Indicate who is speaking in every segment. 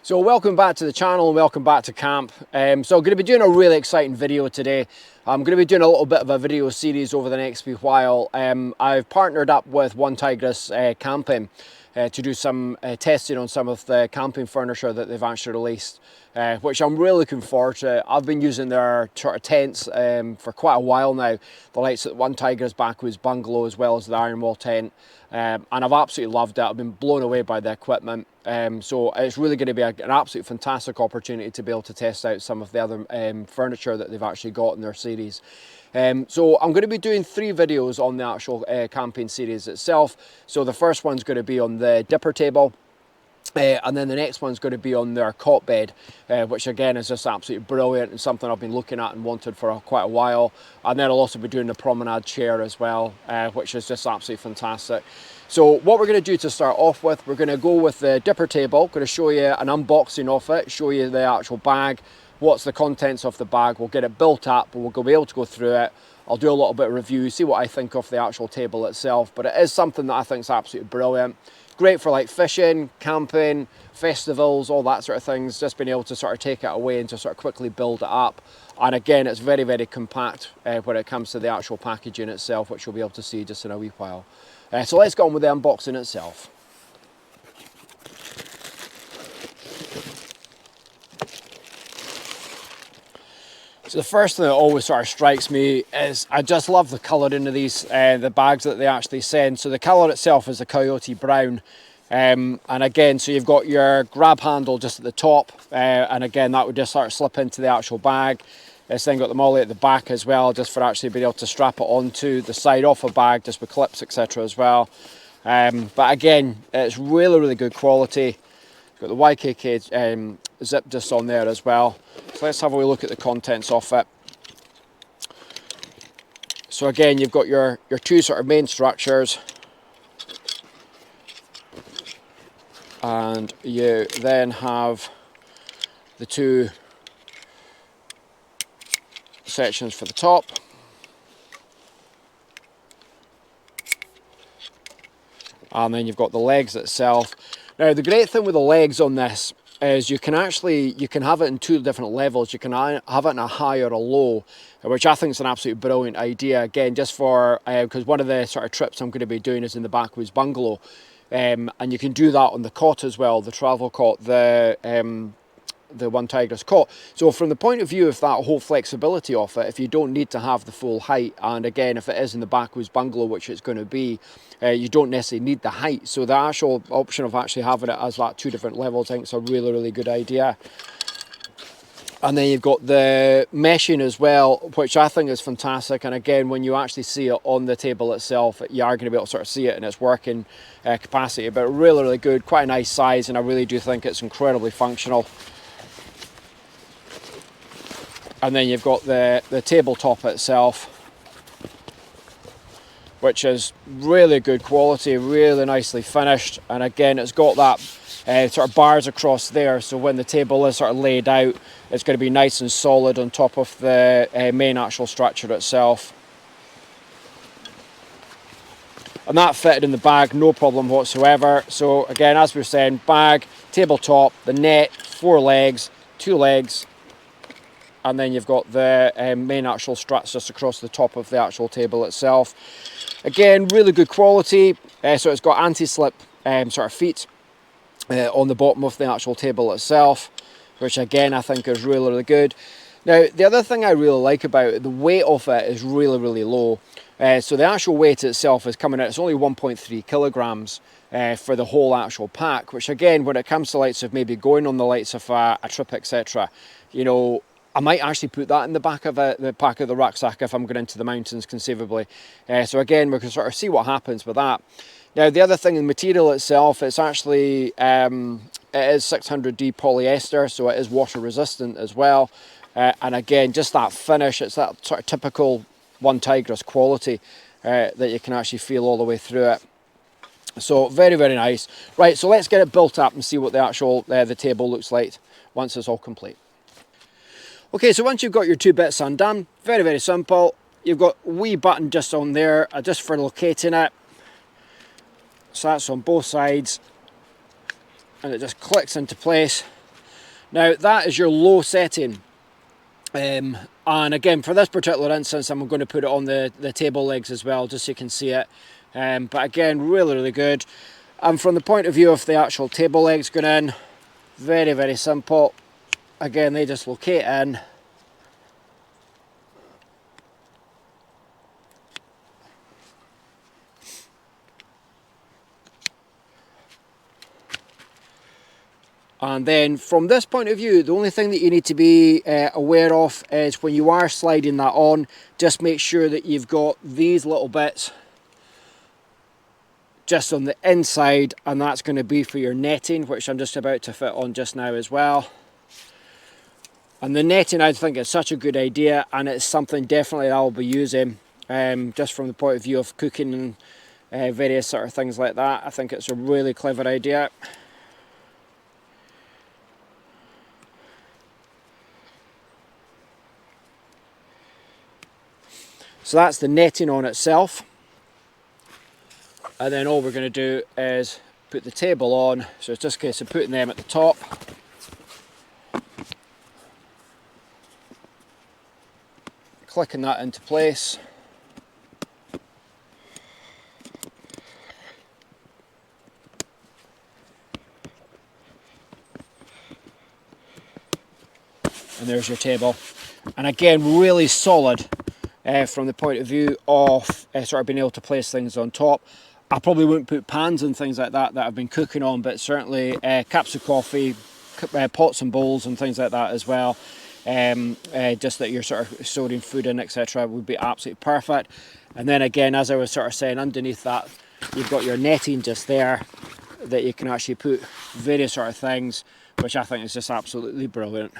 Speaker 1: So welcome back to the channel and welcome back to camp. So I'm going to be doing a really exciting video today. I'm going to be doing a little bit of a video series over the next wee while. I've partnered up with OneTigris Camping to do some testing on some of the camping furniture that they've actually released, which I'm really looking forward to. I've been using their sort of tents for quite a while now. The likes of OneTigris Backwoods Bungalow as well as the Iron Wall tent. And I've absolutely loved it. I've been blown away by the equipment. So it's really going to be an absolute fantastic opportunity to be able to test out some of the other furniture that they've actually got in their series. So I'm going to be doing 3 videos on the actual camping series itself. So the first one's going to be on the Dipper Table. And then the next one's going to be on their cot bed, which again is just absolutely brilliant and something I've been looking at and wanted for quite a while. And then I'll also be doing the promenade chair as well, which is just absolutely fantastic. So what we're going to do to start off with, we're going to go with the Dipper Table. Going to show you an unboxing of it, show you the actual bag, what's the contents of the bag. We'll get it built up and we'll be able to go through it. I'll do a little bit of review, see what I think of the actual table itself, but it is something that I think is absolutely brilliant. Great for like fishing, camping, festivals, all that sort of things. Just being able to sort of take it away and to sort of quickly build it up. And again, it's very, very compact when it comes to the actual packaging itself, which you'll be able to see just in a wee while. So let's get on with the unboxing itself. So the first thing that always sort of strikes me is I just love the colouring of these, the bags that they actually send. So the colour itself is the Coyote Brown. And again, so you've got your grab handle just at the top. And again, that would just sort of slip into the actual bag. It's then got the molly at the back as well, just for actually being able to strap it onto the side of a bag, just with clips, etc. as well. But again, it's really, really good quality. Got the YKK zip just on there as well. So let's have a wee look at the contents of it. So again, you've got your 2 sort of main structures. And you then have the 2 sections for the top. And then you've got the legs itself. Now the great thing with the legs on this is you can have it in 2 different levels. You can have it in a high or a low, which I think is an absolutely brilliant idea. Again, just for, because one of the sort of trips I'm going to be doing is in the Backwoods Bungalow. And you can do that on the cot as well, the travel cot, the OneTigris cot. So from the point of view of that whole flexibility of it, if you don't need to have the full height, and again, if it is in the Backwoods Bungalow, which it's going to be, you don't necessarily need the height. So the actual option of actually having it as that 2 different levels, I think it's a really, really good idea. And then you've got the meshing as well, which I think is fantastic. And again, when you actually see it on the table itself, you are going to be able to sort of see it in its working capacity. But really, really good, quite a nice size, and I really do think it's incredibly functional. And then you've got the tabletop itself, which is really good quality, really nicely finished. And again, it's got that sort of bars across there, so when the table is sort of laid out, it's going to be nice and solid on top of the main actual structure itself. And that fitted in the bag, no problem whatsoever. So again, as we were saying, bag, tabletop, the net, 4 legs, 2 legs, and then you've got the main actual struts just across the top of the actual table itself. Again, really good quality. So it's got anti-slip sort of feet on the bottom of the actual table itself, which again I think is really, really good. Now the other thing I really like about it, the weight of it is really, really low. So the actual weight itself is coming out, it's only 1.3 kilograms for the whole actual pack, which again, when it comes to lights of maybe going on the lights of a trip, etc., you know, I might actually put that in the back of the back of the rucksack if I'm going into the mountains conceivably. So again, we can sort of see what happens with that. Now the other thing, the material itself, it's actually, it is 600D polyester, so it is water resistant as well. And again, just that finish, it's that sort of typical OneTigris quality that you can actually feel all the way through it. So very, very nice. Right, so let's get it built up and see what the actual the table looks like once it's all complete. Okay, so once you've got your 2 bits undone, very, very simple. You've got a wee button just on there, just for locating it. So that's on both sides, and it just clicks into place. Now that is your low setting. And again, for this particular instance, I'm going to put it on the table legs as well, just so you can see it. But again, really good. And from the point of view of the actual table legs going in, very simple. Again, they just locate in. And then from this point of view, the only thing that you need to be aware of is when you are sliding that on, just make sure that you've got these little bits just on the inside, and that's going to be for your netting, which I'm just about to fit on just now as well. And the netting, I think, is such a good idea, and it's something definitely I'll be using just from the point of view of cooking and various sort of things like that. I think it's a really clever idea. So that's the netting on itself. And then all we're going to do is put the table on. So it's just a case of putting them at the top. Clicking that into place. And there's your table. And again, really solid. From the point of view of sort of being able to place things on top. I probably wouldn't put pans and things like that I've been cooking on, but certainly cups of coffee, pots and bowls and things like that as well. Just that you're sort of storing food in, etc., would be absolutely perfect. And then again, as I was sort of saying, underneath that you've got your netting just there that you can actually put various sort of things, which I think is just absolutely brilliant.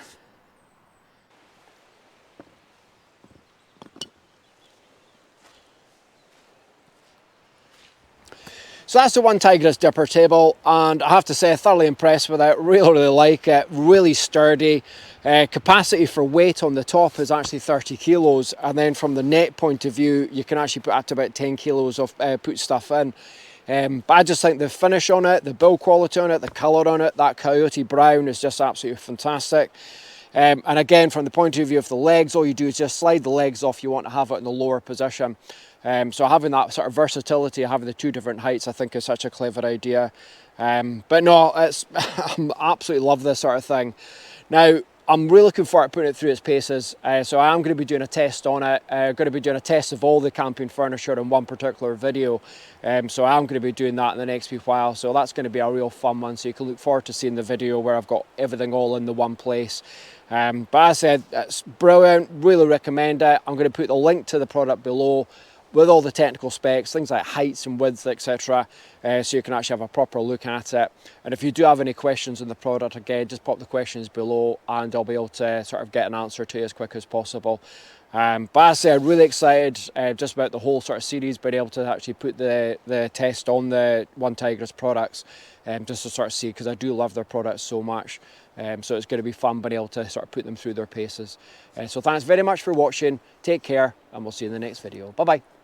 Speaker 1: So that's the OneTigris Dipper Table, and I have to say, thoroughly impressed with it. Really like it. Really sturdy. Capacity for weight on the top is actually 30 kilos, and then from the net point of view, you can actually put up to about 10 kilos of put stuff in. But I just think the finish on it, the build quality on it, the colour on it, that Coyote Brown is just absolutely fantastic. And again, from the point of view of the legs, all you do is just slide the legs off. You want to have it in the lower position. So having that sort of versatility, having the two different heights, I think is such a clever idea. But no, it's I absolutely love this sort of thing. Now, I'm really looking forward to putting it through its paces. So I am going to be doing a test on it. Going to be doing a test of all the camping furniture in one particular video. So I'm going to be doing that in the next wee while. So that's going to be a real fun one. So you can look forward to seeing the video where I've got everything all in the one place. But as I said, it's brilliant. Really recommend it. I'm going to put the link to the product below with all the technical specs, things like heights and widths, etc. So you can actually have a proper look at it. And if you do have any questions on the product, again, just pop the questions below and I'll be able to sort of get an answer to you as quick as possible. But as I said, really excited just about the whole sort of series, being able to actually put the test on the OneTigris products, just to sort of see, because I do love their products so much. So it's going to be fun being able to sort of put them through their paces. So thanks very much for watching, take care, and we'll see you in the next video. Bye bye.